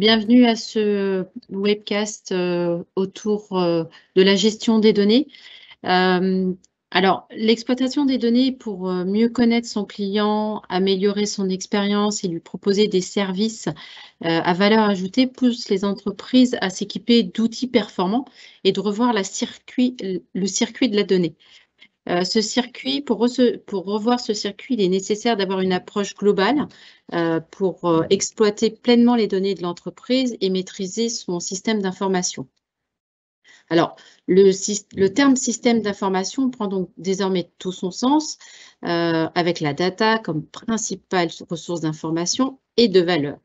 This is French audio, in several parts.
Bienvenue à ce webcast autour de la gestion des données. Alors, l'exploitation des données pour mieux connaître son client, améliorer son expérience et lui proposer des services à valeur ajoutée pousse les entreprises à s'équiper d'outils performants et de revoir le circuit de la donnée. Pour revoir ce circuit, il est nécessaire d'avoir une approche globale pour exploiter pleinement les données de l'entreprise et maîtriser son système d'information. Alors, le terme système d'information prend donc désormais tout son sens avec la data comme principale ressource d'information et de valeur.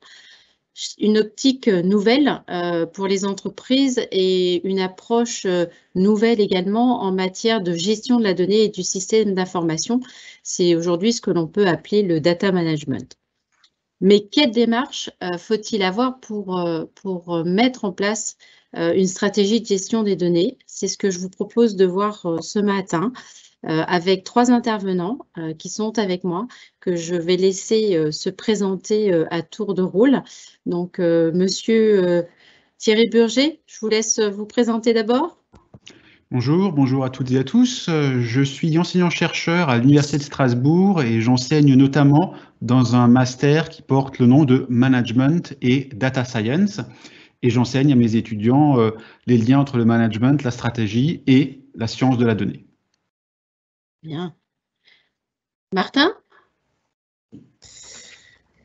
Une optique nouvelle pour les entreprises et une approche nouvelle également en matière de gestion de la donnée et du système d'information. C'est aujourd'hui ce que l'on peut appeler le data management. Mais quelle démarche faut-il avoir pour mettre en place une stratégie de gestion des données? C'est ce que je vous propose de voir ce matin avec trois intervenants qui sont avec moi, que je vais laisser se présenter à tour de rôle. Donc, Monsieur Thierry Burger, je vous laisse vous présenter d'abord. Bonjour à toutes et à tous. Je suis enseignant-chercheur à l'Université de Strasbourg et j'enseigne notamment dans un master qui porte le nom de Management et Data Science. Et j'enseigne à mes étudiants les liens entre le management, la stratégie et la science de la donnée. Bien. Martin ?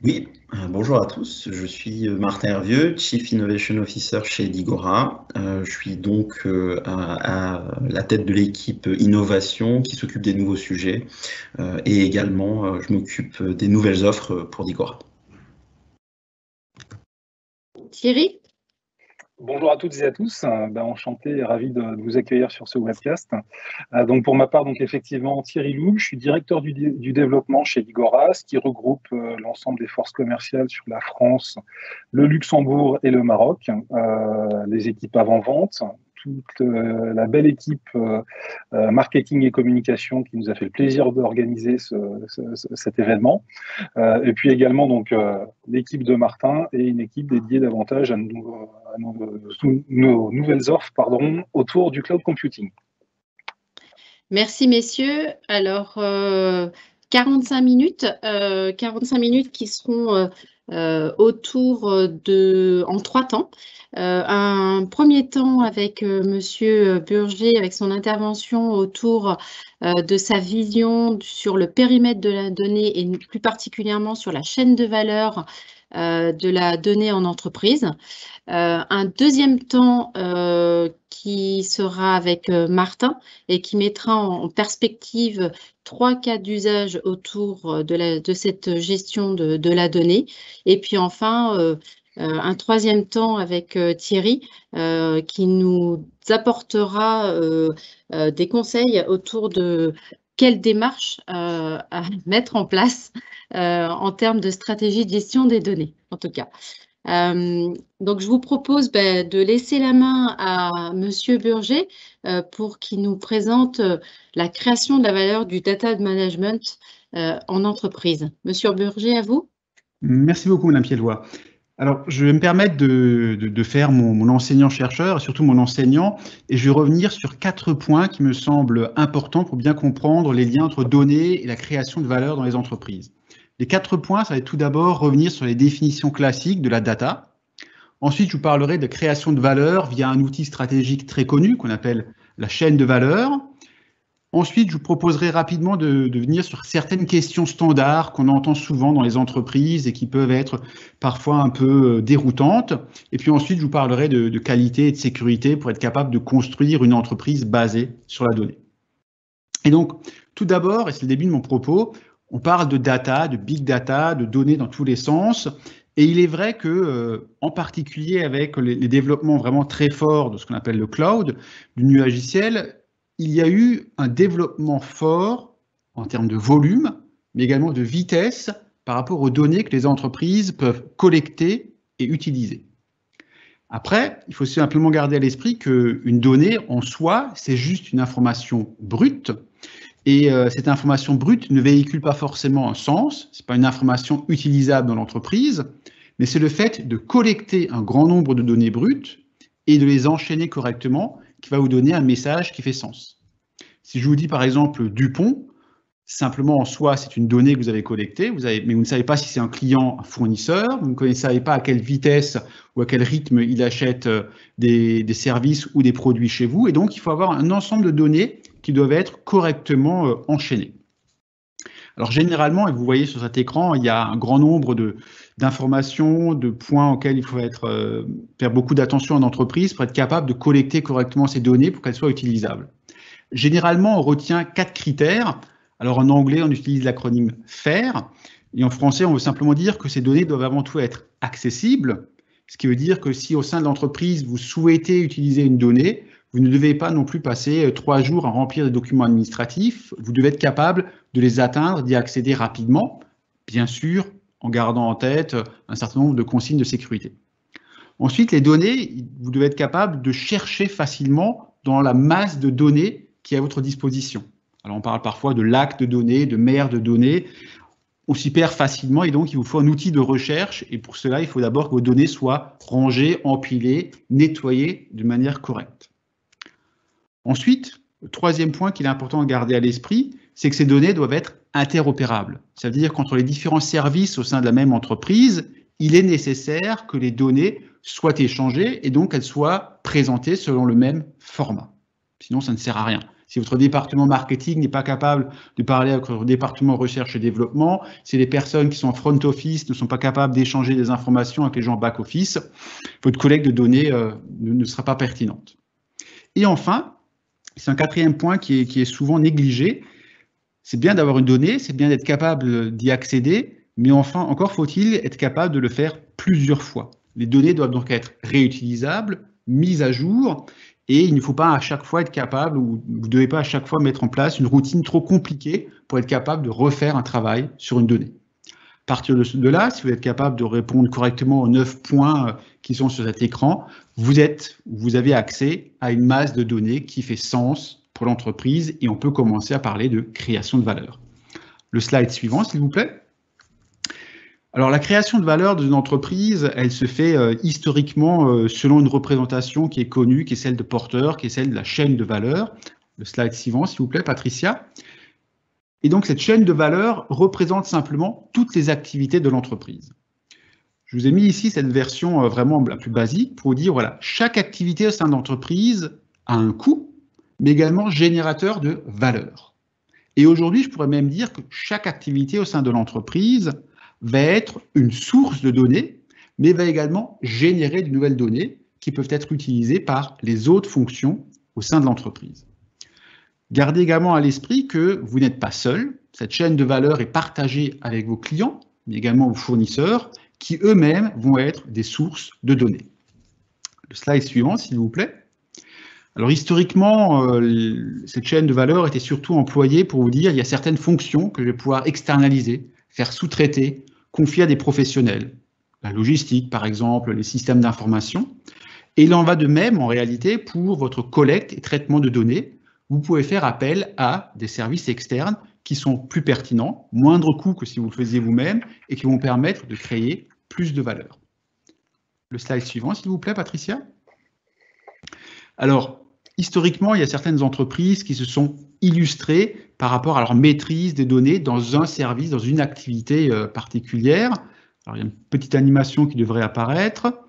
Oui, bonjour à tous, je suis Martin Hervieux, Chief Innovation Officer chez Digora. Je suis donc à la tête de l'équipe innovation qui s'occupe des nouveaux sujets et également je m'occupe des nouvelles offres pour Digora. Thierry ? Bonjour à toutes et à tous, enchanté et ravi de vous accueillir sur ce webcast. Donc pour ma part, effectivement, Thierry Loul, je suis directeur du développement chez Digora, ce qui regroupe l'ensemble des forces commerciales sur la France, le Luxembourg et le Maroc, les équipes avant-vente, toute la belle équipe marketing et communication qui nous a fait le plaisir d'organiser cet événement. Et puis également l'équipe de Martin et une équipe dédiée davantage à nos nouvelles offres autour du cloud computing. Merci messieurs. Alors, 45 minutes qui seront en trois temps. Un premier temps avec Monsieur Burger, avec son intervention autour de sa vision sur le périmètre de la donnée et plus particulièrement sur la chaîne de valeur de la donnée en entreprise. Un deuxième temps qui sera avec Martin et qui mettra en perspective trois cas d'usage autour de cette gestion de la donnée. Et puis enfin, un troisième temps avec Thierry qui nous apportera des conseils autour de quelle démarche à mettre en place en termes de stratégie de gestion des données, en tout cas. Donc, je vous propose de laisser la main à Monsieur Burger pour qu'il nous présente la création de la valeur du data management en entreprise. Monsieur Burger, à vous. Merci beaucoup, Madame Piellois. Alors, je vais me permettre de faire mon enseignant-chercheur et surtout mon enseignant, et je vais revenir sur 4 points qui me semblent importants pour bien comprendre les liens entre données et la création de valeur dans les entreprises. Les 4 points, ça va être tout d'abord revenir sur les définitions classiques de la data. Ensuite, je vous parlerai de création de valeur via un outil stratégique très connu qu'on appelle la chaîne de valeur. Ensuite, je vous proposerai rapidement de venir sur certaines questions standards qu'on entend souvent dans les entreprises et qui peuvent être parfois un peu déroutantes. Et puis ensuite, je vous parlerai de qualité et de sécurité pour être capable de construire une entreprise basée sur la donnée. Et donc, tout d'abord, et c'est le début de mon propos, on parle de data, de big data, de données dans tous les sens. Et il est vrai que, en particulier avec les développements vraiment très forts de ce qu'on appelle le cloud, du nuagiciel, il y a eu un développement fort en termes de volume, mais également de vitesse par rapport aux données que les entreprises peuvent collecter et utiliser. Après, il faut simplement garder à l'esprit qu'une donnée en soi, c'est juste une information brute. Et cette information brute ne véhicule pas forcément un sens, ce n'est pas une information utilisable dans l'entreprise, mais c'est le fait de collecter un grand nombre de données brutes et de les enchaîner correctement qui va vous donner un message qui fait sens. Si je vous dis par exemple Dupont, simplement en soi, c'est une donnée que vous avez collectée, mais vous ne savez pas si c'est un client, un fournisseur, vous ne savez pas à quelle vitesse ou à quel rythme il achète des services ou des produits chez vous, et donc il faut avoir un ensemble de données qui doivent être correctement enchaînées. Alors généralement, et vous voyez sur cet écran, il y a un grand nombre d'informations, de points auxquels il faut faire beaucoup d'attention en entreprise pour être capable de collecter correctement ces données pour qu'elles soient utilisables. Généralement, on retient 4 critères. Alors en anglais, on utilise l'acronyme FAIR, et en français, on veut simplement dire que ces données doivent avant tout être accessibles, ce qui veut dire que si au sein de l'entreprise, vous souhaitez utiliser une donnée, vous ne devez pas non plus passer 3 jours à remplir des documents administratifs, vous devez être capable de les atteindre, d'y accéder rapidement, bien sûr, en gardant en tête un certain nombre de consignes de sécurité. Ensuite, les données, vous devez être capable de chercher facilement dans la masse de données qui est à votre disposition. Alors, on parle parfois de lacs de données, de mers de données. On s'y perd facilement et donc il vous faut un outil de recherche. Et pour cela, il faut d'abord que vos données soient rangées, empilées, nettoyées de manière correcte. Ensuite, le troisième point qu'il est important de garder à l'esprit, c'est que ces données doivent être interopérables. Ça veut dire qu'entre les différents services au sein de la même entreprise, il est nécessaire que les données soient échangées et donc qu'elles soient présentées selon le même format. Sinon, ça ne sert à rien. Si votre département marketing n'est pas capable de parler avec votre département recherche et développement, si les personnes qui sont en front office ne sont pas capables d'échanger des informations avec les gens en back office, votre collecte de données ne sera pas pertinente. Et enfin, c'est un quatrième point qui est souvent négligé. C'est bien d'avoir une donnée, c'est bien d'être capable d'y accéder, mais enfin, encore faut-il être capable de le faire plusieurs fois. Les données doivent donc être réutilisables, mises à jour, et il ne faut pas à chaque fois être capable, ou vous ne devez pas à chaque fois mettre en place une routine trop compliquée pour être capable de refaire un travail sur une donnée. À partir de là, si vous êtes capable de répondre correctement aux 9 points qui sont sur cet écran, vous avez accès à une masse de données qui fait sens pour l'entreprise et on peut commencer à parler de création de valeur. Le slide suivant, s'il vous plaît. Alors, la création de valeur d'une entreprise, elle se fait historiquement selon une représentation qui est connue, qui est celle de Porter, qui est celle de la chaîne de valeur. Le slide suivant, s'il vous plaît, Patricia. Et donc, cette chaîne de valeur représente simplement toutes les activités de l'entreprise. Je vous ai mis ici cette version vraiment la plus basique pour vous dire, voilà, chaque activité au sein de l'entreprise a un coût, mais également générateur de valeur. Et aujourd'hui, je pourrais même dire que chaque activité au sein de l'entreprise va être une source de données, mais va également générer de nouvelles données qui peuvent être utilisées par les autres fonctions au sein de l'entreprise. Gardez également à l'esprit que vous n'êtes pas seul. Cette chaîne de valeur est partagée avec vos clients, mais également vos fournisseurs, qui eux-mêmes vont être des sources de données. Le slide suivant, s'il vous plaît. Alors historiquement, cette chaîne de valeur était surtout employée pour vous dire il y a certaines fonctions que je vais pouvoir externaliser, faire sous-traiter, confier à des professionnels. La logistique, par exemple, les systèmes d'information. Et il en va de même, en réalité, pour votre collecte et traitement de données. Vous pouvez faire appel à des services externes qui sont plus pertinents, moindre coût que si vous le faisiez vous-même, et qui vont permettre de créer plus de valeur. Le slide suivant, s'il vous plaît, Patricia. Alors, historiquement, il y a certaines entreprises qui se sont illustrées par rapport à leur maîtrise des données dans un service, dans une activité particulière. Alors, il y a une petite animation qui devrait apparaître.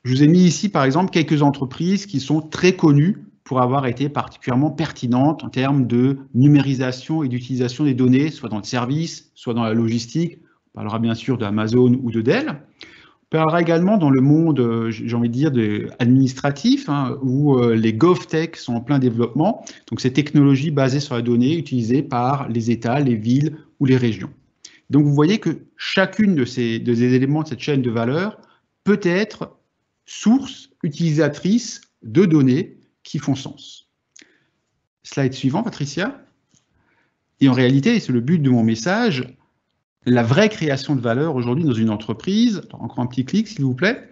Je vous ai mis ici, par exemple, quelques entreprises qui sont très connues pour avoir été particulièrement pertinentes en termes de numérisation et d'utilisation des données, soit dans le service, soit dans la logistique. On parlera bien sûr d'Amazon ou de Dell. On parlera également dans le monde, j'ai envie de dire, administratif, où les GovTech sont en plein développement. Donc, ces technologies basées sur la donnée utilisées par les États, les villes ou les régions. Donc, vous voyez que chacune de ces éléments de cette chaîne de valeur peut être source utilisatrice de données qui font sens. Slide suivant, Patricia. Et en réalité, et c'est le but de mon message, la vraie création de valeur aujourd'hui dans une entreprise, encore un petit clic s'il vous plaît,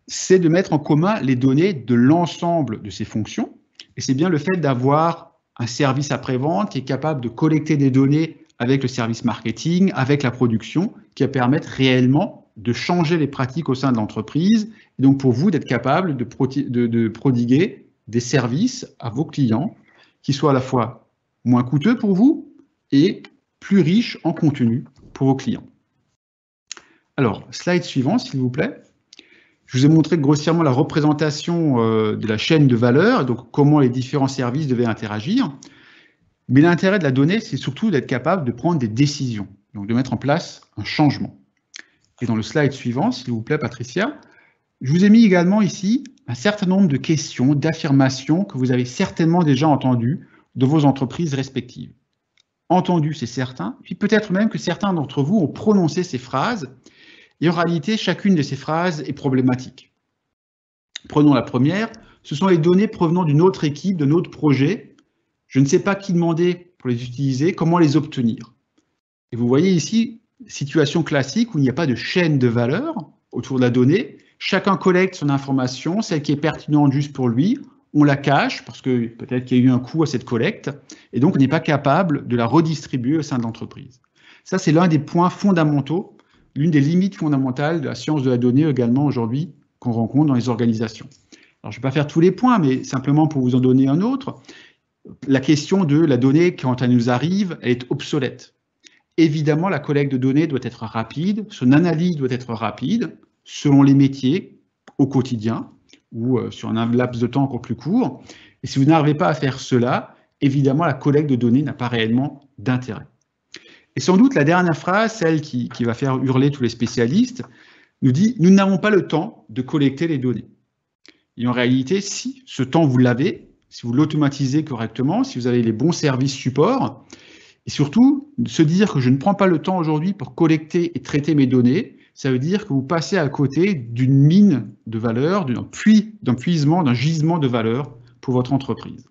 c'est de mettre en commun les données de l'ensemble de ces fonctions. Et c'est bien le fait d'avoir un service après-vente qui est capable de collecter des données avec le service marketing, avec la production, qui va permettre réellement de changer les pratiques au sein de l'entreprise, et donc pour vous d'être capable de prodiguer des services à vos clients qui soient à la fois moins coûteux pour vous et plus riches en contenu pour vos clients. Alors, slide suivant, s'il vous plaît. Je vous ai montré grossièrement la représentation de la chaîne de valeur, et donc comment les différents services devaient interagir. Mais l'intérêt de la donnée, c'est surtout d'être capable de prendre des décisions, donc de mettre en place un changement. Et dans le slide suivant, s'il vous plaît, Patricia, je vous ai mis également ici un certain nombre de questions, d'affirmations que vous avez certainement déjà entendues de vos entreprises respectives. Entendu, c'est certain, puis peut-être même que certains d'entre vous ont prononcé ces phrases, et en réalité, chacune de ces phrases est problématique. Prenons la première, ce sont les données provenant d'une autre équipe, d'un autre projet. Je ne sais pas qui demander pour les utiliser, comment les obtenir. Et vous voyez ici, situation classique où il n'y a pas de chaîne de valeur autour de la donnée. Chacun collecte son information, celle qui est pertinente juste pour lui. On la cache parce que peut-être qu'il y a eu un coût à cette collecte et donc on n'est pas capable de la redistribuer au sein de l'entreprise. Ça, c'est l'un des points fondamentaux, l'une des limites fondamentales de la science de la donnée également aujourd'hui qu'on rencontre dans les organisations. Alors, je ne vais pas faire tous les points, mais simplement pour vous en donner un autre. La question de la donnée, quand elle nous arrive, elle est obsolète. Évidemment, la collecte de données doit être rapide, son analyse doit être rapide, selon les métiers, au quotidien, ou sur un laps de temps encore plus court. Et si vous n'arrivez pas à faire cela, évidemment, la collecte de données n'a pas réellement d'intérêt. Et sans doute, la dernière phrase, celle qui va faire hurler tous les spécialistes, nous dit « Nous n'avons pas le temps de collecter les données ». Et en réalité, si ce temps, vous l'avez, si vous l'automatisez correctement, si vous avez les bons services support, et surtout, se dire que je ne prends pas le temps aujourd'hui pour collecter et traiter mes données, ça veut dire que vous passez à côté d'une mine de valeur, d'un puisement, d'un gisement de valeur pour votre entreprise.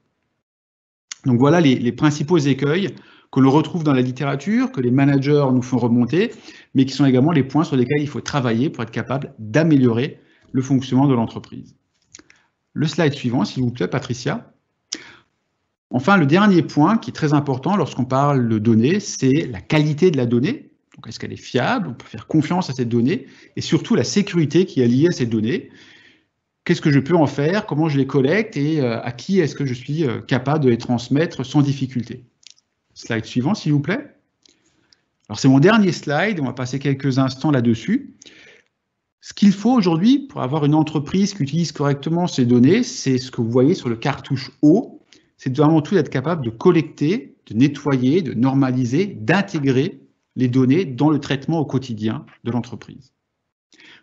Donc voilà les principaux écueils que l'on retrouve dans la littérature, que les managers nous font remonter, mais qui sont également les points sur lesquels il faut travailler pour être capable d'améliorer le fonctionnement de l'entreprise. Le slide suivant, s'il vous plaît, Patricia. Enfin, le dernier point qui est très important lorsqu'on parle de données, c'est la qualité de la donnée. Donc, est-ce qu'elle est fiable? On peut faire confiance à cette donnée et surtout la sécurité qui est liée à ces données. Qu'est-ce que je peux en faire? Comment je les collecte et à qui est-ce que je suis capable de les transmettre sans difficulté? Slide suivant, s'il vous plaît. Alors, c'est mon dernier slide. On va passer quelques instants là-dessus. Ce qu'il faut aujourd'hui pour avoir une entreprise qui utilise correctement ces données, c'est ce que vous voyez sur le cartouche haut. C'est avant tout d'être capable de collecter, de nettoyer, de normaliser, d'intégrer les données dans le traitement au quotidien de l'entreprise.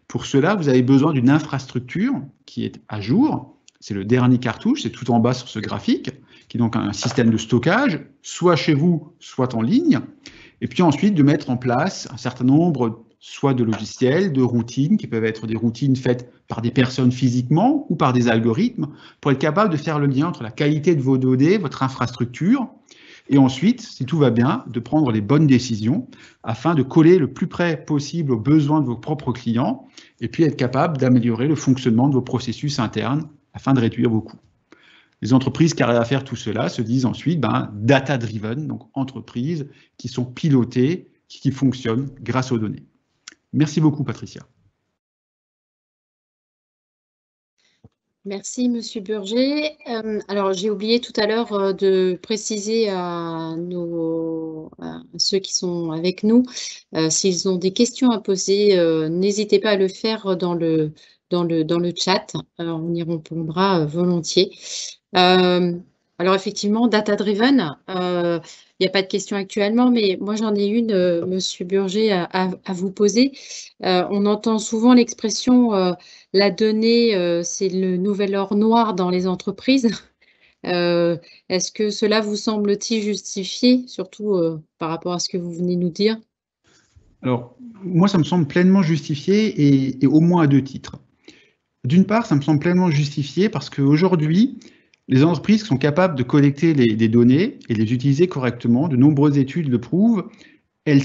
Pour cela, vous avez besoin d'une infrastructure qui est à jour. C'est le dernier cartouche, c'est tout en bas sur ce graphique, qui est donc un système de stockage, soit chez vous, soit en ligne. Et puis ensuite, de mettre en place un certain nombre soit de logiciels, de routines, qui peuvent être des routines faites par des personnes physiquement ou par des algorithmes, pour être capable de faire le lien entre la qualité de vos données, votre infrastructure, et ensuite, si tout va bien, de prendre les bonnes décisions afin de coller le plus près possible aux besoins de vos propres clients, et puis être capable d'améliorer le fonctionnement de vos processus internes afin de réduire vos coûts. Les entreprises qui arrivent à faire tout cela se disent ensuite data-driven, donc entreprises qui sont pilotées, qui fonctionnent grâce aux données. Merci beaucoup, Patricia. Merci, Monsieur Burger. Alors, j'ai oublié tout à l'heure de préciser à ceux qui sont avec nous, s'ils ont des questions à poser, n'hésitez pas à le faire dans le chat. On y répondra volontiers. Alors, effectivement, data-driven, il n'y a pas de question actuellement, mais moi, j'en ai une, Monsieur Burger, à vous poser. On entend souvent l'expression la donnée, c'est le nouvel or noir dans les entreprises. Est-ce que cela vous semble-t-il justifié, surtout par rapport à ce que vous venez nous dire? Alors, moi, ça me semble pleinement justifié et au moins à deux titres. D'une part, ça me semble pleinement justifié parce qu'aujourd'hui, les entreprises qui sont capables de collecter des données et les utiliser correctement, de nombreuses études le prouvent, elles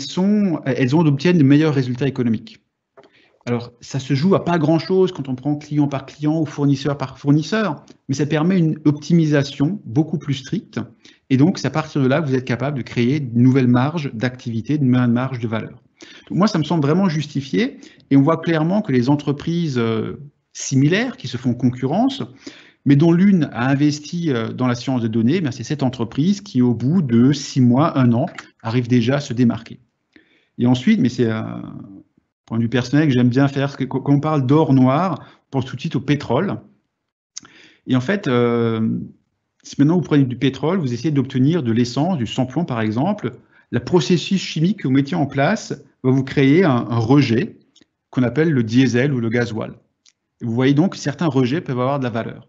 obtiennent de meilleurs résultats économiques. Alors, ça se joue à pas grand-chose quand on prend client par client ou fournisseur par fournisseur, mais ça permet une optimisation beaucoup plus stricte. Et donc, c'est à partir de là que vous êtes capable de créer de nouvelles marges d'activité, de nouvelles marges de valeur. Donc moi, ça me semble vraiment justifié et on voit clairement que les entreprises similaires qui se font concurrence, mais dont l'une a investi dans la science de données, c'est cette entreprise qui, au bout de 6 mois, 1 an, arrive déjà à se démarquer. Et ensuite, mais c'est un point de vue personnel que j'aime bien faire, parce que quand on parle d'or noir, on pense tout de suite au pétrole. Et en fait, si maintenant vous prenez du pétrole, vous essayez d'obtenir de l'essence, du sans-plomb par exemple, le processus chimique que vous mettiez en place va vous créer un rejet qu'on appelle le diesel ou le gasoil. Et vous voyez donc que certains rejets peuvent avoir de la valeur.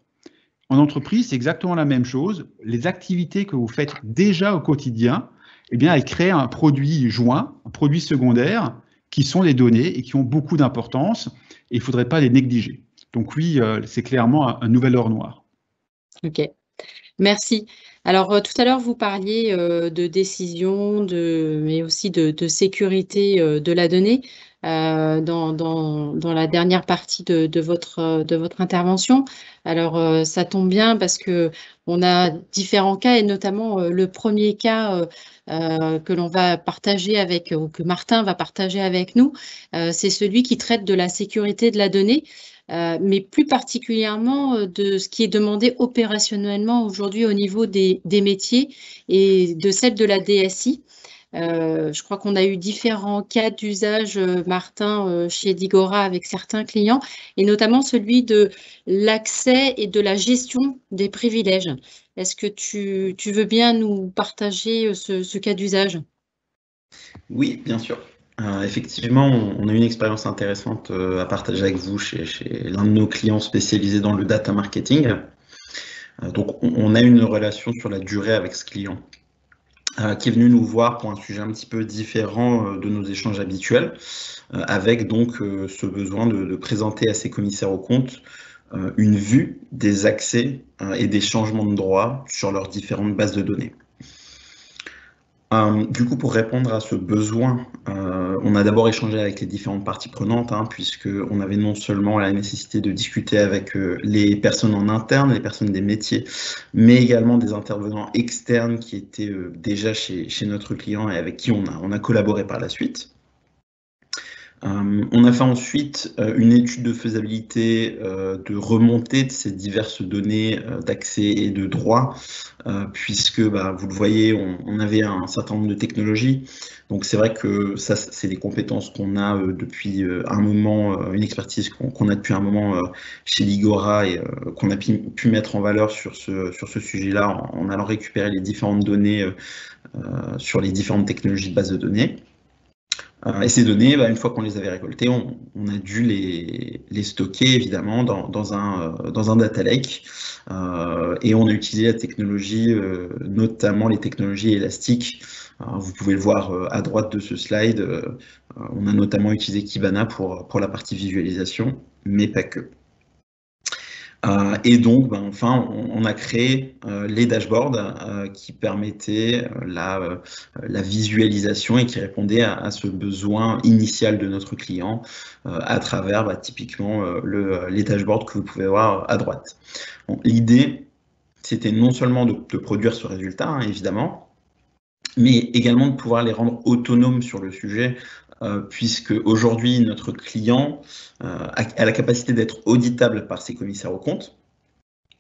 En entreprise, c'est exactement la même chose. Les activités que vous faites déjà au quotidien, eh bien, elles créent un produit joint, un produit secondaire, qui sont les données et qui ont beaucoup d'importance, et il ne faudrait pas les négliger. Donc oui, c'est clairement un nouvel or noir. Ok, merci. Alors, tout à l'heure, vous parliez de décision, mais aussi de sécurité de la donnée dans la dernière partie de votre intervention. Alors, ça tombe bien parce qu'on a différents cas et notamment le premier cas que l'on va partager ou que Martin va partager avec nous, c'est celui qui traite de la sécurité de la donnée. Mais plus particulièrement de ce qui est demandé opérationnellement aujourd'hui au niveau des métiers et de celle de la DSI. Je crois qu'on a eu différents cas d'usage, Martin, chez Digora avec certains clients, et notamment celui de l'accès et de la gestion des privilèges. Est-ce que tu veux bien nous partager ce cas d'usage? Oui, bien sûr. Effectivement, on a une expérience intéressante à partager avec vous chez l'un de nos clients spécialisés dans le data marketing. Donc, on a une relation sur la durée avec ce client qui est venu nous voir pour un sujet un petit peu différent de nos échanges habituels, avec donc ce besoin de présenter à ses commissaires aux comptes une vue des accès et des changements de droit sur leurs différentes bases de données. Du coup, pour répondre à ce besoin, on a d'abord échangé avec les différentes parties prenantes, puisqu'on avait non seulement la nécessité de discuter avec les personnes en interne, les personnes des métiers, mais également des intervenants externes qui étaient déjà chez notre client et avec qui on a collaboré par la suite. On a fait ensuite une étude de faisabilité de remontée de ces diverses données d'accès et de droit, puisque vous le voyez, on avait un certain nombre de technologies. Donc c'est vrai que ça, c'est des compétences qu'on a depuis un moment, une expertise qu'on a depuis un moment chez Digora et qu'on a pu mettre en valeur sur ce sujet-là en allant récupérer les différentes données sur les différentes technologies de base de données. Et ces données, une fois qu'on les avait récoltées, on a dû les stocker évidemment dans un data lake, et on a utilisé la technologie, notamment les technologies élastiques. Vous pouvez le voir à droite de ce slide. On a notamment utilisé Kibana pour la partie visualisation, mais pas que. Et donc, enfin, on a créé les dashboards qui permettaient la visualisation et qui répondaient à ce besoin initial de notre client à travers typiquement les dashboards que vous pouvez voir à droite. Bon, l'idée, c'était non seulement de produire ce résultat, évidemment, mais également de pouvoir les rendre autonomes sur le sujet, puisque aujourd'hui notre client a la capacité d'être auditable par ses commissaires aux comptes,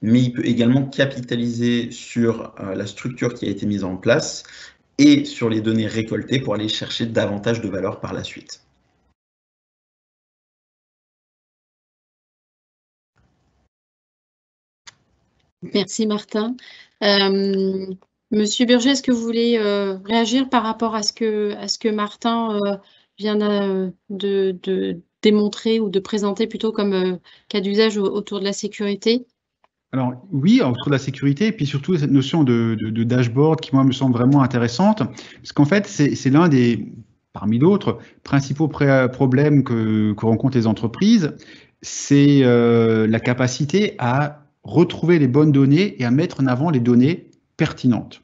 mais il peut également capitaliser sur la structure qui a été mise en place et sur les données récoltées pour aller chercher davantage de valeur par la suite. Merci Martin. Monsieur Burger, est-ce que vous voulez réagir par rapport à ce que Martin vient de démontrer ou de présenter plutôt comme cas d'usage autour de la sécurité? Alors oui, autour de la sécurité, et puis surtout cette notion de dashboard qui, moi, me semble vraiment intéressante, parce qu'en fait, c'est l'un des, parmi d'autres, principaux problèmes que rencontrent les entreprises, c'est la capacité à retrouver les bonnes données et à mettre en avant les données pertinentes.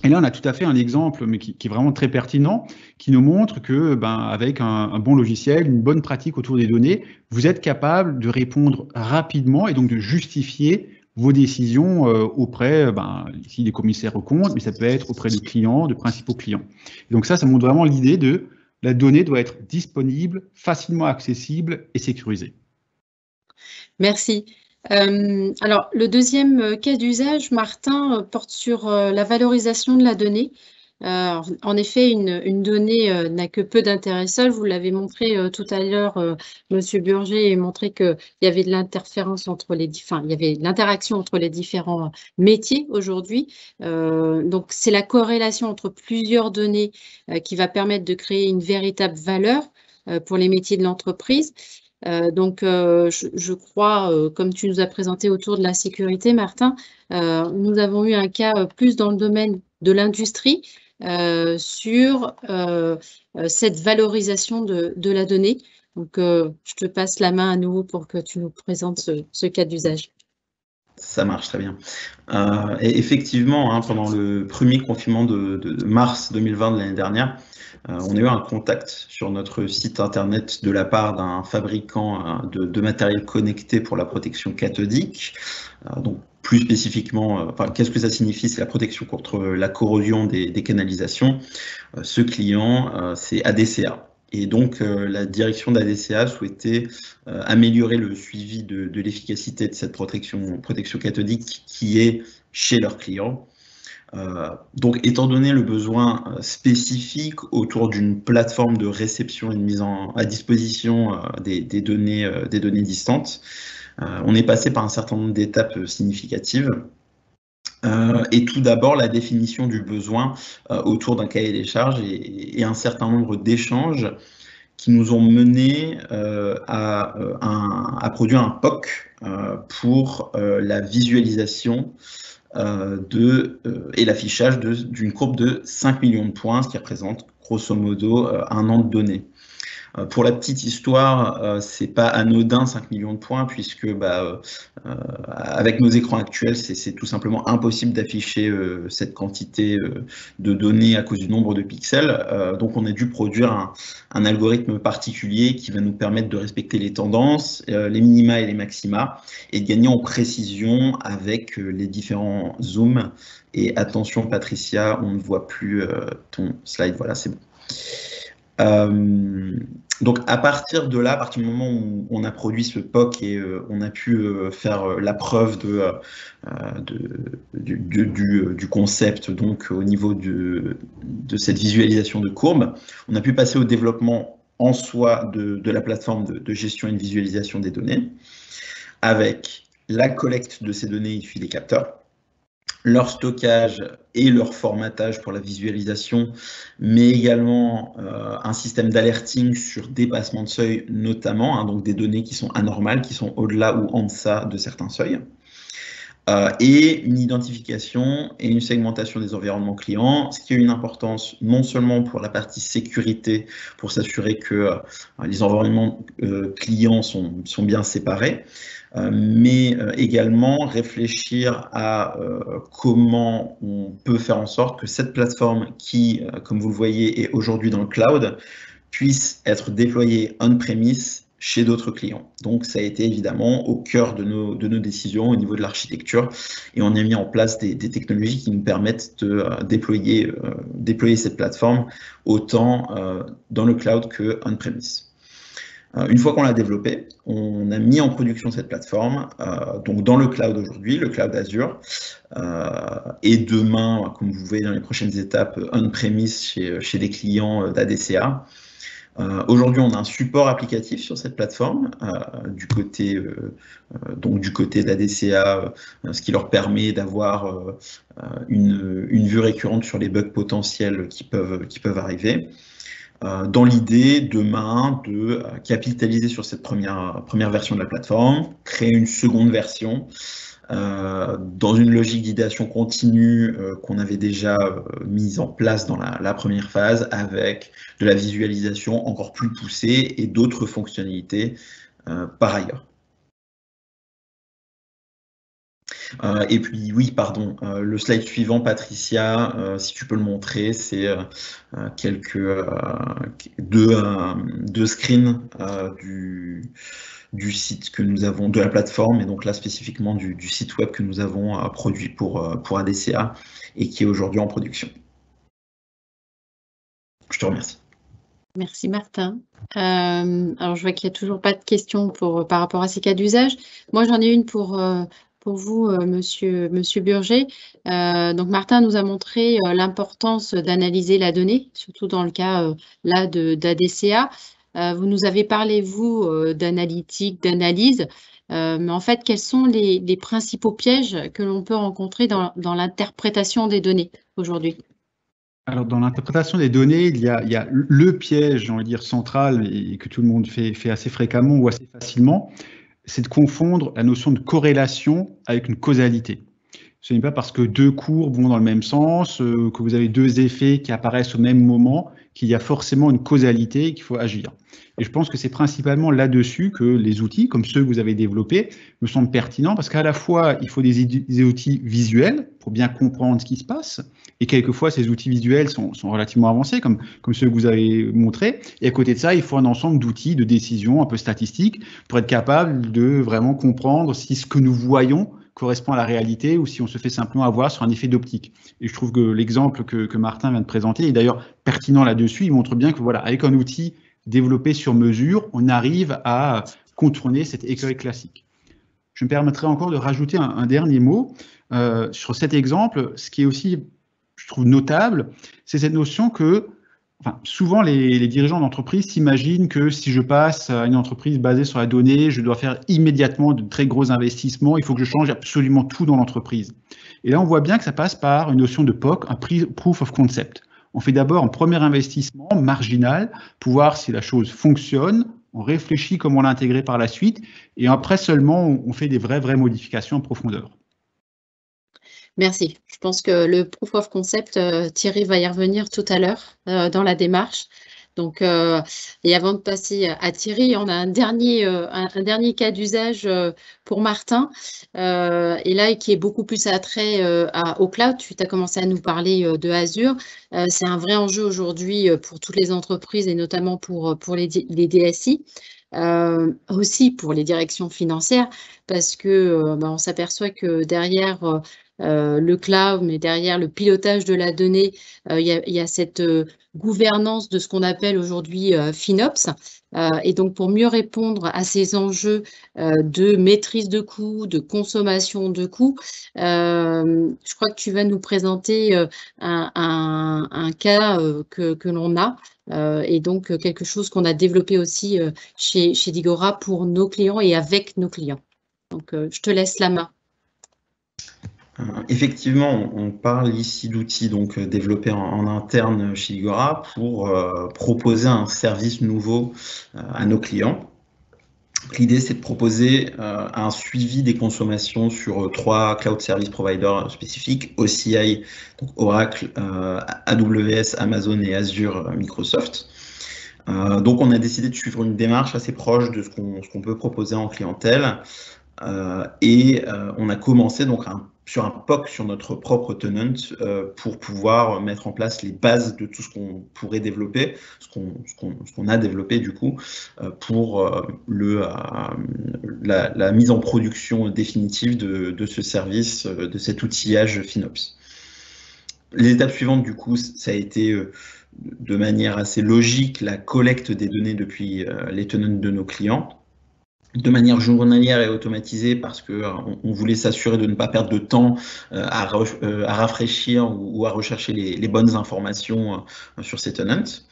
Et là, on a tout à fait un exemple, mais qui est vraiment très pertinent, qui nous montre que, avec un bon logiciel, une bonne pratique autour des données, vous êtes capable de répondre rapidement et donc de justifier vos décisions auprès, ici des commissaires aux comptes, mais ça peut être auprès de clients, de principaux clients. Et donc ça montre vraiment l'idée de La donnée doit être disponible, facilement accessible et sécurisée. Merci. Alors, le deuxième cas d'usage, Martin, porte sur la valorisation de la donnée. En effet, une donnée n'a que peu d'intérêt seul. Vous l'avez montré tout à l'heure, Monsieur Burger a montré qu'il y avait de l'interférence entre les il y avait de l'interaction entre les différents métiers aujourd'hui. Donc, c'est la corrélation entre plusieurs données qui va permettre de créer une véritable valeur pour les métiers de l'entreprise. Je crois, comme tu nous as présenté autour de la sécurité, Martin, nous avons eu un cas plus dans le domaine de l'industrie sur cette valorisation de la donnée. Donc, je te passe la main à nouveau pour que tu nous présentes ce cas d'usage. Ça marche très bien. Et effectivement, hein, pendant le premier confinement de mars 2020 de l'année dernière, on a eu un contact sur notre site internet de la part d'un fabricant de matériel connecté pour la protection cathodique. Donc, plus spécifiquement, qu'est-ce que ça signifie? C'est la protection contre la corrosion des canalisations. Ce client, c'est ADCA. Et donc, la direction d'ADCA souhaitait améliorer le suivi de l'efficacité de cette protection cathodique qui est chez leurs clients. Donc, étant donné le besoin spécifique autour d'une plateforme de réception et de mise à disposition des données distantes, on est passé par un certain nombre d'étapes significatives. Et tout d'abord, la définition du besoin autour d'un cahier des charges et un certain nombre d'échanges qui nous ont mené à produire un POC pour la visualisation et l'affichage d'une courbe de 5 millions de points, ce qui représente grosso modo un an de données. Pour la petite histoire, c'est pas anodin 5 millions de points puisque avec nos écrans actuels, c'est tout simplement impossible d'afficher cette quantité de données à cause du nombre de pixels. Donc on a dû produire un algorithme particulier qui va nous permettre de respecter les tendances, les minima et les maxima, et de gagner en précision avec les différents zooms. Et attention Patricia, on ne voit plus ton slide, voilà, c'est bon. Donc à partir de là, à partir du moment où on a produit ce POC et on a pu faire la preuve du concept, donc au niveau de cette visualisation de courbe, on a pu passer au développement en soi de la plateforme de gestion et de visualisation des données, avec la collecte de ces données issues des capteurs, leur stockage et leur formatage pour la visualisation, mais également un système d'alerting sur dépassement de seuil notamment, hein, donc des données qui sont anormales, qui sont au-delà ou en deçà de certains seuils, et une identification et une segmentation des environnements clients, ce qui a une importance non seulement pour la partie sécurité, pour s'assurer que les environnements clients sont bien séparés, mais également réfléchir à comment on peut faire en sorte que cette plateforme qui, comme vous le voyez, est aujourd'hui dans le cloud, puisse être déployée on-premise chez d'autres clients. Donc ça a été évidemment au cœur de nos décisions au niveau de l'architecture, et on a mis en place des technologies qui nous permettent de déployer cette plateforme autant dans le cloud que on-premise. Une fois qu'on l'a développé, on a mis en production cette plateforme, donc dans le cloud aujourd'hui, le cloud Azure, et demain, comme vous voyez dans les prochaines étapes, on-premise chez des clients d'ADCA. Aujourd'hui, on a un support applicatif sur cette plateforme, du côté d'ADCA, ce qui leur permet d'avoir une vue récurrente sur les bugs potentiels qui peuvent arriver. Dans l'idée, demain, de capitaliser sur cette première version de la plateforme, créer une seconde version, dans une logique d'idéation continue qu'on avait déjà mise en place dans la première phase, avec de la visualisation encore plus poussée et d'autres fonctionnalités par ailleurs. Et puis oui, pardon, le slide suivant, Patricia, si tu peux le montrer, c'est deux screens du site que nous avons, de la plateforme, et donc là spécifiquement du site web que nous avons produit pour ADCA et qui est aujourd'hui en production. Je te remercie. Merci Martin. Alors je vois qu'il n'y a toujours pas de questions par rapport à ces cas d'usage. Moi j'en ai une pour vous, Monsieur Burger. Donc Martin nous a montré l'importance d'analyser la donnée, surtout dans le cas là d'ADCA. Vous nous avez parlé, vous, d'analytique, d'analyse. Mais en fait, quels sont les principaux pièges que l'on peut rencontrer dans l'interprétation des données aujourd'hui? Alors, dans l'interprétation des données, il y a le piège, j'ai envie de dire, central et que tout le monde fait assez fréquemment ou assez facilement, c'est de confondre la notion de corrélation avec une causalité. Ce n'est pas parce que deux courbes vont dans le même sens, que vous avez deux effets qui apparaissent au même moment, qu'il y a forcément une causalité et qu'il faut agir. Et je pense que c'est principalement là-dessus que les outils, comme ceux que vous avez développés, me semblent pertinents, parce qu'à la fois, il faut des outils visuels pour bien comprendre ce qui se passe, et quelquefois, ces outils visuels sont relativement avancés, comme ceux que vous avez montrés, et à côté de ça, il faut un ensemble d'outils de décision un peu statistiques pour être capable de vraiment comprendre si ce que nous voyons correspond à la réalité ou si on se fait simplement avoir sur un effet d'optique. Et je trouve que l'exemple que Martin vient de présenter est d'ailleurs pertinent là-dessus. Il montre bien que voilà, avec un outil développé sur mesure, on arrive à contourner cet écueil classique. Je me permettrai encore de rajouter un dernier mot sur cet exemple. Ce qui est aussi, je trouve, notable, c'est cette notion que souvent, les dirigeants d'entreprise s'imaginent que si je passe à une entreprise basée sur la donnée, je dois faire immédiatement de très gros investissements, il faut que je change absolument tout dans l'entreprise. Et là, on voit bien que ça passe par une notion de POC, un Proof of Concept. On fait d'abord un premier investissement marginal pour voir si la chose fonctionne, on réfléchit comment l'intégrer par la suite, et après seulement, on fait des vraies modifications en profondeur. Merci. Je pense que le proof of concept, Thierry va y revenir tout à l'heure dans la démarche. Donc, et avant de passer à Thierry, on a un dernier cas d'usage pour Martin, et là qui est beaucoup plus attrait au cloud. Tu as commencé à nous parler de Azure. C'est un vrai enjeu aujourd'hui pour toutes les entreprises et notamment pour les DSI. Aussi pour les directions financières, parce que on s'aperçoit que derrière le cloud, mais derrière le pilotage de la donnée, il y a cette gouvernance de ce qu'on appelle aujourd'hui FinOps. Et donc, pour mieux répondre à ces enjeux de maîtrise de coûts, de consommation de coûts, je crois que tu vas nous présenter un cas que l'on a. Et donc, quelque chose qu'on a développé aussi chez Digora pour nos clients et avec nos clients. Donc, je te laisse la main. Effectivement, on parle ici d'outils donc développés en interne chez Digora pour proposer un service nouveau à nos clients. L'idée, c'est de proposer un suivi des consommations sur 3 cloud service providers spécifiques, OCI, donc Oracle, AWS, Amazon et Azure, Microsoft. Donc, on a décidé de suivre une démarche assez proche de ce qu'on peut proposer en clientèle. Et on a commencé donc sur un POC sur notre propre tenant pour pouvoir mettre en place les bases de tout ce qu'on pourrait développer, ce qu'on a développé du coup pour la mise en production définitive de ce service, de cet outillage FinOps. Les étapes suivantes du coup, ça a été de manière assez logique la collecte des données depuis les tenants de nos clients, de manière journalière et automatisée parce qu'on voulait s'assurer de ne pas perdre de temps à rafraîchir ou à rechercher les bonnes informations sur ces tenants.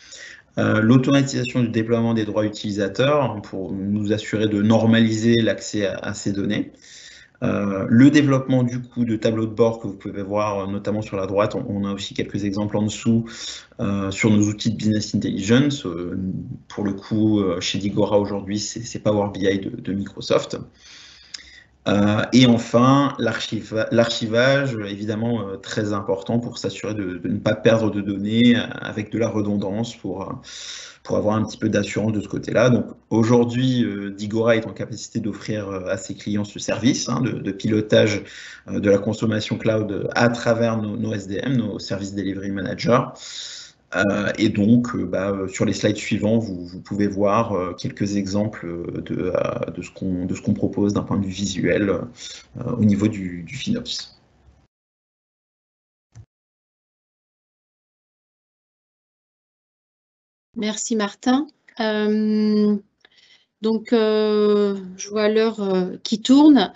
L'automatisation du déploiement des droits utilisateurs pour nous assurer de normaliser l'accès à ces données. Le développement du coup de tableaux de bord que vous pouvez voir notamment sur la droite, on a aussi quelques exemples en dessous sur nos outils de business intelligence. Pour le coup, chez Digora aujourd'hui, c'est Power BI de Microsoft. Et enfin, l'archivage, évidemment très important pour s'assurer de ne pas perdre de données avec de la redondance pour avoir un petit peu d'assurance de ce côté-là. Donc aujourd'hui, Digora est en capacité d'offrir à ses clients ce service de pilotage de la consommation cloud à travers nos SDM, nos Service Delivery Manager. Et donc, sur les slides suivants, vous pouvez voir quelques exemples de ce qu'on propose d'un point de vue visuel au niveau du FinOps. Merci Martin. Donc, je vois l'heure qui tourne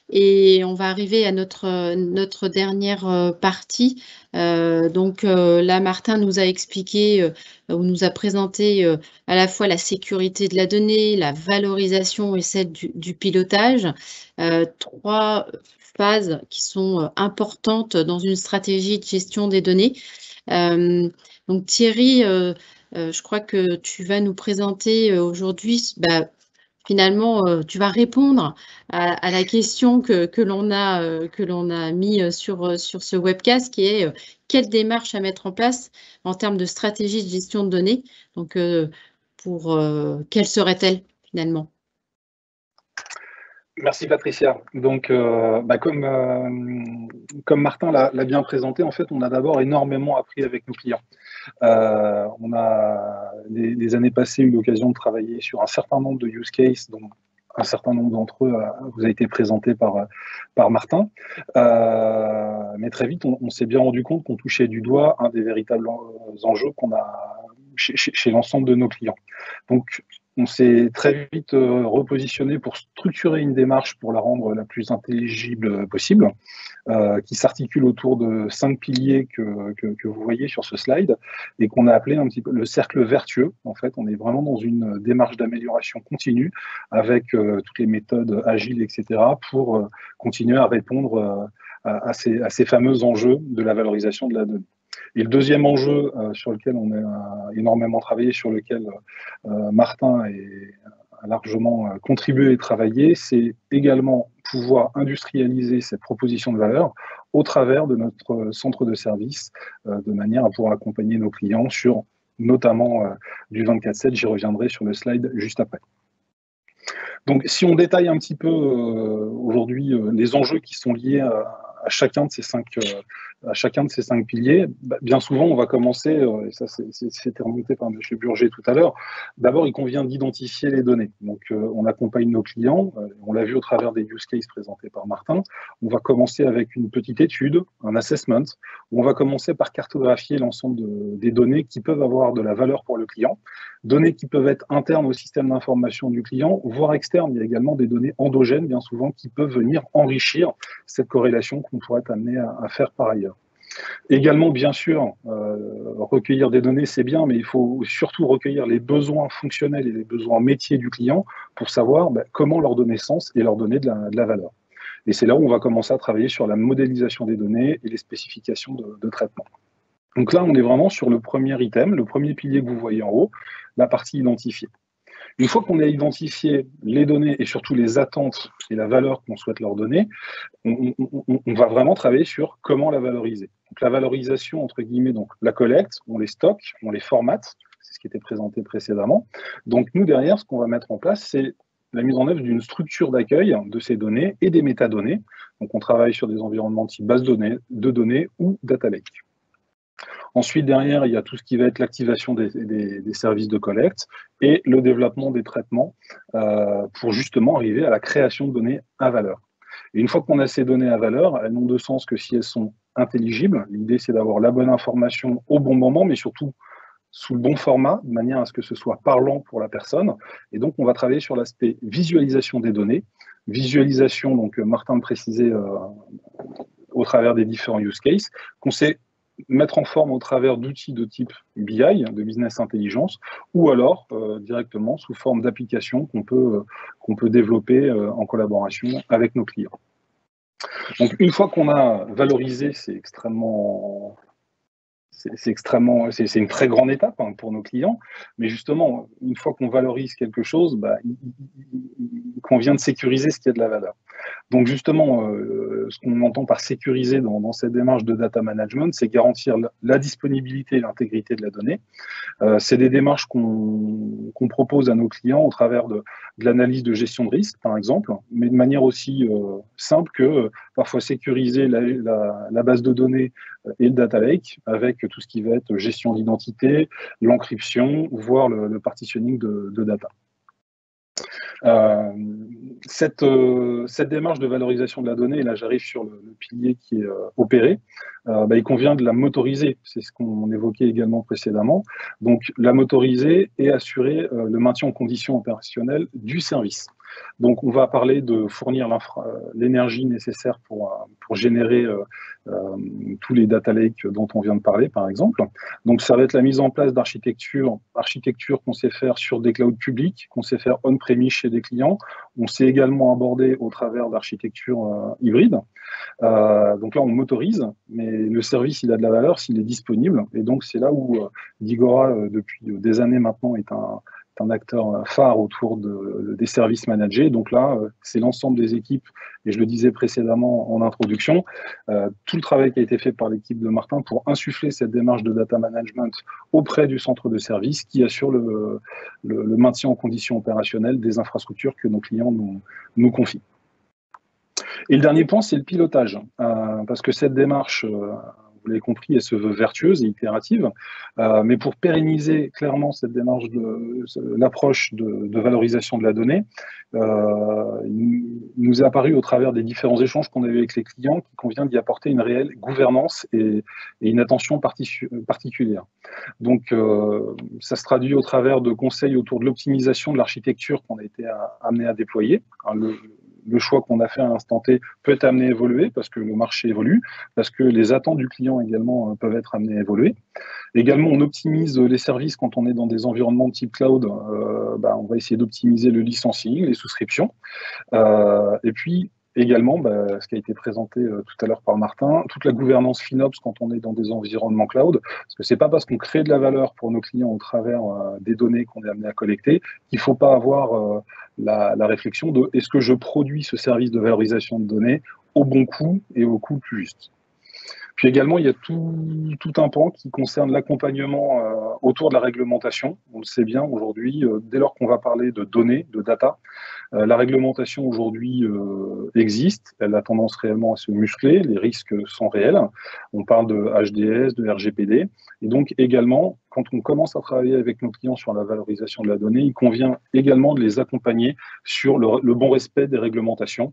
et on va arriver à notre dernière partie. Donc là, Martin nous a expliqué ou nous a présenté à la fois la sécurité de la donnée, la valorisation et celle du pilotage. Trois phases qui sont importantes dans une stratégie de gestion des données. Donc Thierry, je crois que tu vas nous présenter aujourd'hui, finalement, tu vas répondre à la question que l'on a mis sur ce webcast, qui est quelle démarche à mettre en place en termes de stratégie de gestion de données. Donc, quelle serait-elle finalement? Merci Patricia. Donc, comme Martin l'a bien présenté, en fait, on a d'abord énormément appris avec nos clients. On a, les années passées, eu l'occasion de travailler sur un certain nombre de use cases, dont un certain nombre d'entre eux vous a été présenté par Martin. Mais très vite, on s'est bien rendu compte qu'on touchait du doigt un des véritables enjeux qu'on a chez l'ensemble de nos clients. Donc, on s'est très vite repositionné pour structurer une démarche pour la rendre la plus intelligible possible, qui s'articule autour de 5 piliers que vous voyez sur ce slide et qu'on a appelé un petit peu le cercle vertueux. En fait, on est vraiment dans une démarche d'amélioration continue avec toutes les méthodes agiles, etc., pour continuer à répondre à ces fameux enjeux de la valorisation de la donnée. Et le deuxième enjeu sur lequel on a énormément travaillé, sur lequel Martin a largement contribué et travaillé, c'est également pouvoir industrialiser cette proposition de valeur au travers de notre centre de service, de manière à pouvoir accompagner nos clients sur notamment du 24/7. J'y reviendrai sur le slide juste après. Donc, si on détaille un petit peu aujourd'hui les enjeux qui sont liés à chacun de ces 5 piliers, bien souvent, on va commencer, et ça c'était remonté par M. Burger tout à l'heure, d'abord, il convient d'identifier les données. Donc, on accompagne nos clients, on l'a vu au travers des use cases présentés par Martin, on va commencer avec une petite étude, un assessment, où on va commencer par cartographier l'ensemble des données qui peuvent avoir de la valeur pour le client, données qui peuvent être internes au système d'information du client, voire externes. Il y a également des données endogènes, bien souvent, qui peuvent venir enrichir cette corrélation qu'on pourrait être amené à faire par ailleurs. Également, bien sûr, recueillir des données, c'est bien, mais il faut surtout recueillir les besoins fonctionnels et les besoins métiers du client pour savoir comment leur donner sens et leur donner de la valeur. Et c'est là où on va commencer à travailler sur la modélisation des données et les spécifications de traitement. Donc là, on est vraiment sur le premier item, le premier pilier que vous voyez en haut, la partie identifiée. Une fois qu'on a identifié les données et surtout les attentes et la valeur qu'on souhaite leur donner, on va vraiment travailler sur comment la valoriser. Donc la valorisation, entre guillemets, donc la collecte, on les stocke, on les formate, c'est ce qui était présenté précédemment. Donc nous, derrière, ce qu'on va mettre en place, c'est la mise en œuvre d'une structure d'accueil de ces données et des métadonnées. Donc on travaille sur des environnements type base de données ou data lake. Ensuite, derrière, il y a tout ce qui va être l'activation des services de collecte et le développement des traitements pour justement arriver à la création de données à valeur. Et une fois qu'on a ces données à valeur, elles n'ont de sens que si elles sont intelligibles. L'idée, c'est d'avoir la bonne information au bon moment, mais surtout sous le bon format, de manière à ce que ce soit parlant pour la personne. Et donc, on va travailler sur l'aspect visualisation des données. Visualisation, donc Martin le précisait au travers des différents use cases, qu'on sait mettre en forme au travers d'outils de type BI, de business intelligence, ou alors directement sous forme d'applications qu'on peut développer en collaboration avec nos clients. Donc une fois qu'on a valorisé, c'est une très grande étape pour nos clients, mais justement, une fois qu'on valorise quelque chose, il convient de sécuriser ce qui a de la valeur. Donc justement, ce qu'on entend par sécuriser dans cette démarche de data management, c'est garantir la disponibilité et l'intégrité de la donnée. C'est des démarches qu'on propose à nos clients au travers de l'analyse de gestion de risque, par exemple, mais de manière aussi simple que parfois sécuriser la base de données et le data lake avec tout ce qui va être gestion d'identité, l'encryption, voire le partitioning de data. Cette démarche de valorisation de la donnée, et là j'arrive sur le pilier qui est opéré, il convient de la motoriser, c'est ce qu'on évoquait également précédemment. Donc la motoriser et assurer le maintien en conditions opérationnelles du service. Donc on va parler de fournir l'énergie nécessaire pour générer tous les data lakes dont on vient de parler par exemple. Donc ça va être la mise en place d'architecture qu'on sait faire sur des clouds publics, qu'on sait faire on-premise chez des clients. On sait également aborder au travers d'architecture hybride. Donc là, on motorise, mais le service, il a de la valeur s'il est disponible. Et donc, c'est là où Digora, depuis des années maintenant, est un acteur phare autour des services managés. Donc là, c'est l'ensemble des équipes, et je le disais précédemment en introduction, tout le travail qui a été fait par l'équipe de Martin pour insuffler cette démarche de data management auprès du centre de service qui assure le maintien en conditions opérationnelles des infrastructures que nos clients nous confient. Et le dernier point, c'est le pilotage, parce que cette démarche, vous l'avez compris, elle se veut vertueuse et itérative, mais pour pérenniser clairement cette démarche l'approche de valorisation de la donnée, il nous est apparu au travers des différents échanges qu'on a eu avec les clients qu'il convient d'y apporter une réelle gouvernance et une attention particulière. Donc, ça se traduit au travers de conseils autour de l'optimisation de l'architecture qu'on a été amené à déployer. Le choix qu'on a fait à l'instant T peut être amené à évoluer parce que le marché évolue, parce que les attentes du client également peuvent être amenées à évoluer. Également, on optimise les services quand on est dans des environnements de type cloud. On va essayer d'optimiser le licensing, les souscriptions. Et puis, également, ce qui a été présenté tout à l'heure par Martin, toute la gouvernance FinOps quand on est dans des environnements cloud, parce que c'est pas parce qu'on crée de la valeur pour nos clients au travers des données qu'on est amené à collecter qu'il faut pas avoir la réflexion de est-ce que je produis ce service de valorisation de données au bon coût et au coût plus juste. Puis également, il y a tout un pan qui concerne l'accompagnement autour de la réglementation. On le sait bien aujourd'hui, dès lors qu'on va parler de données, de data, la réglementation aujourd'hui existe, elle a tendance réellement à se muscler, les risques sont réels. On parle de HDS, de RGPD, et donc également, quand on commence à travailler avec nos clients sur la valorisation de la donnée, il convient également de les accompagner sur le bon respect des réglementations,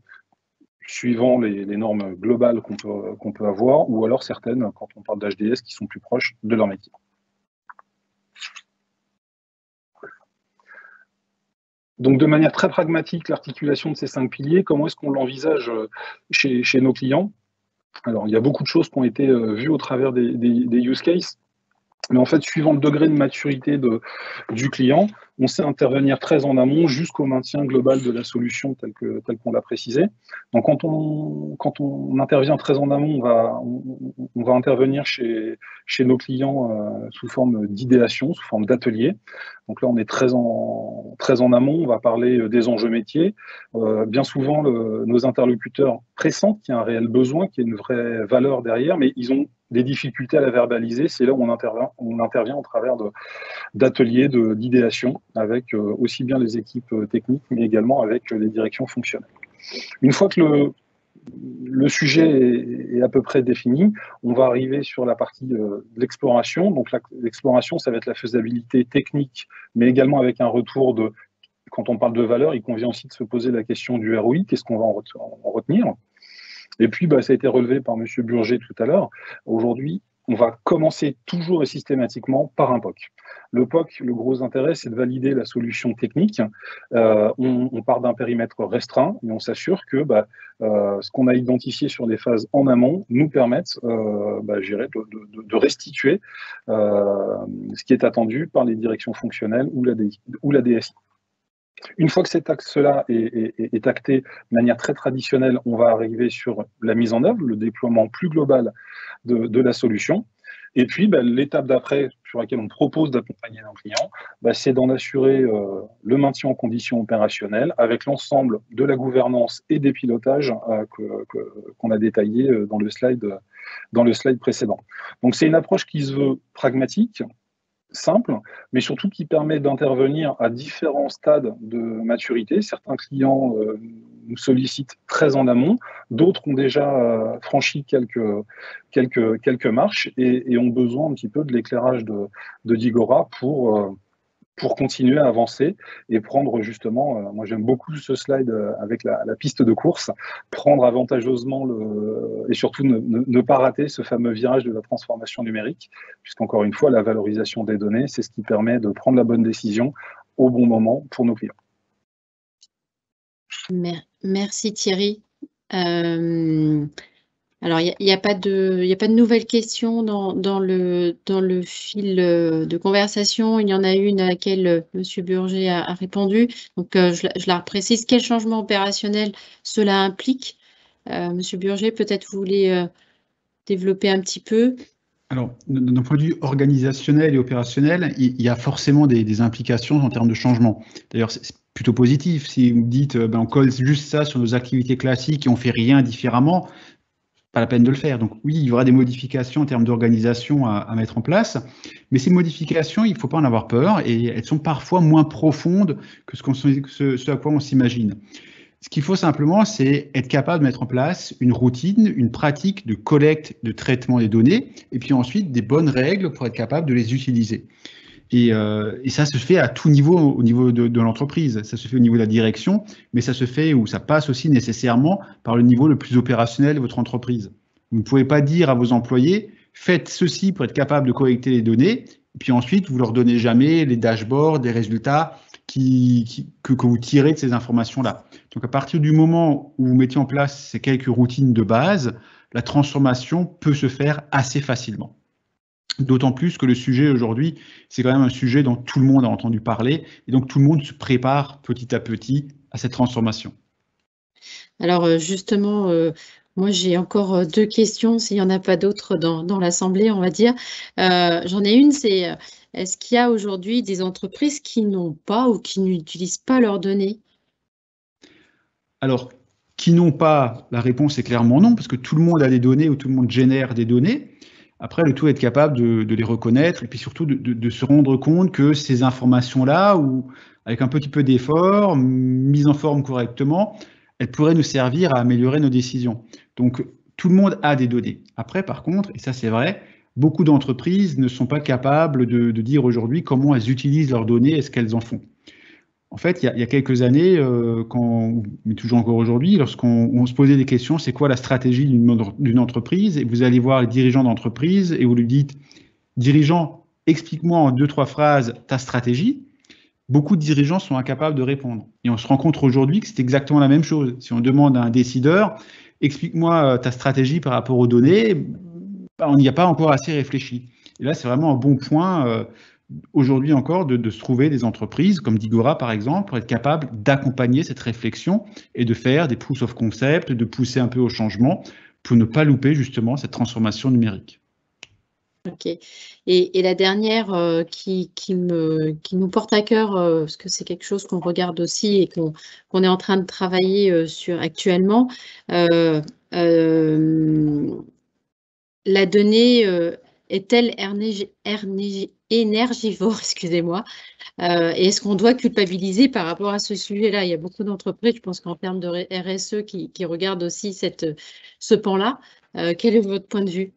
suivant les normes globales qu'on peut avoir, ou alors certaines, quand on parle d'HDS, qui sont plus proches de leur métier. Donc, de manière très pragmatique, l'articulation de ces 5 piliers, comment est-ce qu'on l'envisage chez nos clients? Alors, il y a beaucoup de choses qui ont été vues au travers des use cases, mais en fait, suivant le degré de maturité du client, on sait intervenir très en amont jusqu'au maintien global de la solution tel qu'on l'a précisé. Donc, quand on intervient très en amont, on va intervenir chez nos clients sous forme d'idéation, sous forme d'atelier. Donc là, on est très en amont, on va parler des enjeux métiers. Bien souvent, nos interlocuteurs pressentent qu'il y a un réel besoin, qu'il y a une vraie valeur derrière, mais ils ont des difficultés à la verbaliser. C'est là où on intervient au travers d'ateliers d'idéation avec aussi bien les équipes techniques, mais également avec les directions fonctionnelles. Une fois que le sujet est à peu près défini, on va arriver sur la partie de l'exploration. Donc l'exploration, ça va être la faisabilité technique, mais également avec un retour quand on parle de valeur, il convient aussi de se poser la question du ROI, qu'est-ce qu'on va en retenir. Et puis, ça a été relevé par M. Burger tout à l'heure. Aujourd'hui, on va commencer toujours et systématiquement par un POC. Le POC, le gros intérêt, c'est de valider la solution technique. On part d'un périmètre restreint et on s'assure que ce qu'on a identifié sur les phases en amont nous permette de restituer ce qui est attendu par les directions fonctionnelles ou la DSI. Une fois que cet axe-là est acté de manière très traditionnelle, on va arriver sur la mise en œuvre, le déploiement plus global de la solution. Et puis, l'étape d'après, sur laquelle on propose d'accompagner nos clients, c'est d'en assurer le maintien en conditions opérationnelles avec l'ensemble de la gouvernance et des pilotages qu'on a détaillés dans le slide précédent. Donc, c'est une approche qui se veut pragmatique, simple, mais surtout qui permet d'intervenir à différents stades de maturité. Certains clients nous sollicitent très en amont, d'autres ont déjà franchi quelques marches et ont besoin un petit peu de l'éclairage de Digora pour pour continuer à avancer et prendre justement, moi j'aime beaucoup ce slide avec la piste de course, prendre avantageusement et surtout ne pas rater ce fameux virage de la transformation numérique, puisqu'encore une fois, la valorisation des données, c'est ce qui permet de prendre la bonne décision au bon moment pour nos clients. Merci Thierry. Alors, il n'y a pas de nouvelles questions dans le fil de conversation. Il y en a une à laquelle M. Burger a répondu. Donc, je la précise. Quel changement opérationnel cela implique? M. Burger, peut-être vous voulez développer un petit peu? Alors, d'un point de vue organisationnel et opérationnel, il y a forcément des implications en termes de changement. D'ailleurs, c'est plutôt positif. Si vous me dites, on colle juste ça sur nos activités classiques et on ne fait rien différemment, pas la peine de le faire. Donc oui, il y aura des modifications en termes d'organisation à mettre en place, mais ces modifications, il ne faut pas en avoir peur et elles sont parfois moins profondes que ce à quoi on s'imagine. Ce qu'il faut simplement, c'est être capable de mettre en place une routine, une pratique de collecte, de traitement des données, et puis ensuite des bonnes règles pour être capable de les utiliser. Et ça se fait à tout niveau, au niveau de l'entreprise. Ça se fait au niveau de la direction, mais ça se fait ou ça passe aussi nécessairement par le niveau le plus opérationnel de votre entreprise. Vous ne pouvez pas dire à vos employés, faites ceci pour être capable de collecter les données, et puis ensuite, vous leur donnez jamais les dashboards, des résultats que vous tirez de ces informations-là. Donc, à partir du moment où vous mettez en place ces quelques routines de base, la transformation peut se faire assez facilement. D'autant plus que le sujet aujourd'hui, c'est quand même un sujet dont tout le monde a entendu parler, et donc tout le monde se prépare petit à petit à cette transformation. Alors justement, moi j'ai encore deux questions, s'il n'y en a pas d'autres dans l'Assemblée, on va dire. J'en ai une, c'est est-ce qu'il y a aujourd'hui des entreprises qui n'ont pas ou qui n'utilisent pas leurs données? Alors, qui n'ont pas, la réponse est clairement non, parce que tout le monde a des données ou tout le monde génère des données. Après, le tout est être capable de les reconnaître et puis surtout de se rendre compte que ces informations-là, ou avec un petit peu d'effort, mises en forme correctement, elles pourraient nous servir à améliorer nos décisions. Donc, tout le monde a des données. Après, par contre, et ça c'est vrai, beaucoup d'entreprises ne sont pas capables de dire aujourd'hui comment elles utilisent leurs données et ce qu'elles en font. En fait, il y a quelques années, mais toujours encore aujourd'hui, lorsqu'on se posait des questions, c'est quoi la stratégie d'une entreprise? Et vous allez voir les dirigeants d'entreprise et vous lui dites, dirigeant, explique-moi en 2-3 phrases ta stratégie. Beaucoup de dirigeants sont incapables de répondre. Et on se rend compte aujourd'hui que c'est exactement la même chose. Si on demande à un décideur, explique-moi ta stratégie par rapport aux données, on n'y a pas encore assez réfléchi. Et là, c'est vraiment un bon point aujourd'hui encore de se trouver des entreprises comme Digora par exemple pour être capable d'accompagner cette réflexion et de faire des proof of concept, de pousser un peu au changement pour ne pas louper justement cette transformation numérique. Ok. Et la dernière qui nous porte à cœur, parce que c'est quelque chose qu'on regarde aussi et qu'on est en train de travailler sur actuellement, la donnée est-elle énergivore, excusez-moi, et est-ce qu'on doit culpabiliser par rapport à ce sujet-là? Il y a beaucoup d'entreprises, je pense qu'en termes de RSE, qui regardent aussi ce pan-là. Quel est votre point de vue?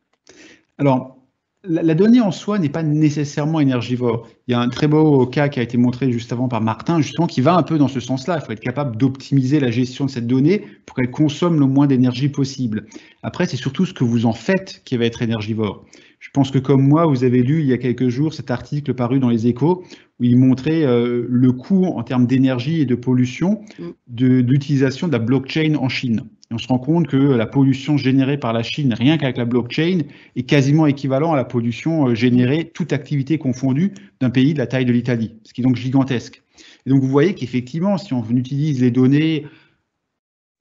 Alors, la donnée en soi n'est pas nécessairement énergivore. Il y a un très beau cas qui a été montré juste avant par Martin, justement, qui va un peu dans ce sens-là. Il faut être capable d'optimiser la gestion de cette donnée pour qu'elle consomme le moins d'énergie possible. Après, c'est surtout ce que vous en faites qui va être énergivore. Je pense que comme moi, vous avez lu il y a quelques jours cet article paru dans les Échos où il montrait le coût en termes d'énergie et de pollution de l'utilisation de la blockchain en Chine. Et on se rend compte que la pollution générée par la Chine, rien qu'avec la blockchain, est quasiment équivalent à la pollution générée, toute activité confondue, d'un pays de la taille de l'Italie, ce qui est donc gigantesque. Et donc vous voyez qu'effectivement, si on utilise les données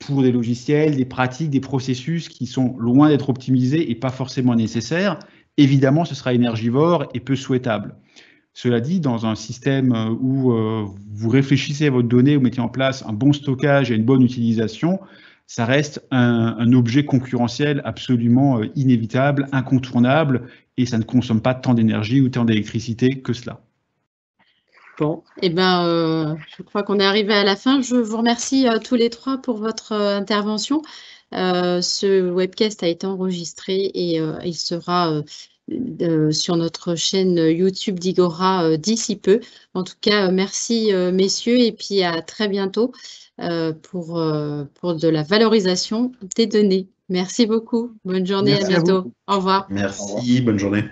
pour des logiciels, des pratiques, des processus qui sont loin d'être optimisés et pas forcément nécessaires, évidemment, ce sera énergivore et peu souhaitable. Cela dit, dans un système où vous réfléchissez à votre donnée, vous mettez en place un bon stockage et une bonne utilisation, ça reste un objet concurrentiel absolument inévitable, incontournable, et ça ne consomme pas tant d'énergie ou tant d'électricité que cela. Bon, eh ben, je crois qu'on est arrivé à la fin. Je vous remercie tous les trois pour votre intervention. Ce webcast a été enregistré et il sera sur notre chaîne YouTube d'Igora d'ici peu. En tout cas, merci messieurs et puis à très bientôt pour de la valorisation des données. Merci beaucoup. Bonne journée, Merci à à vous. bientôt. Au revoir. Merci, bonne journée.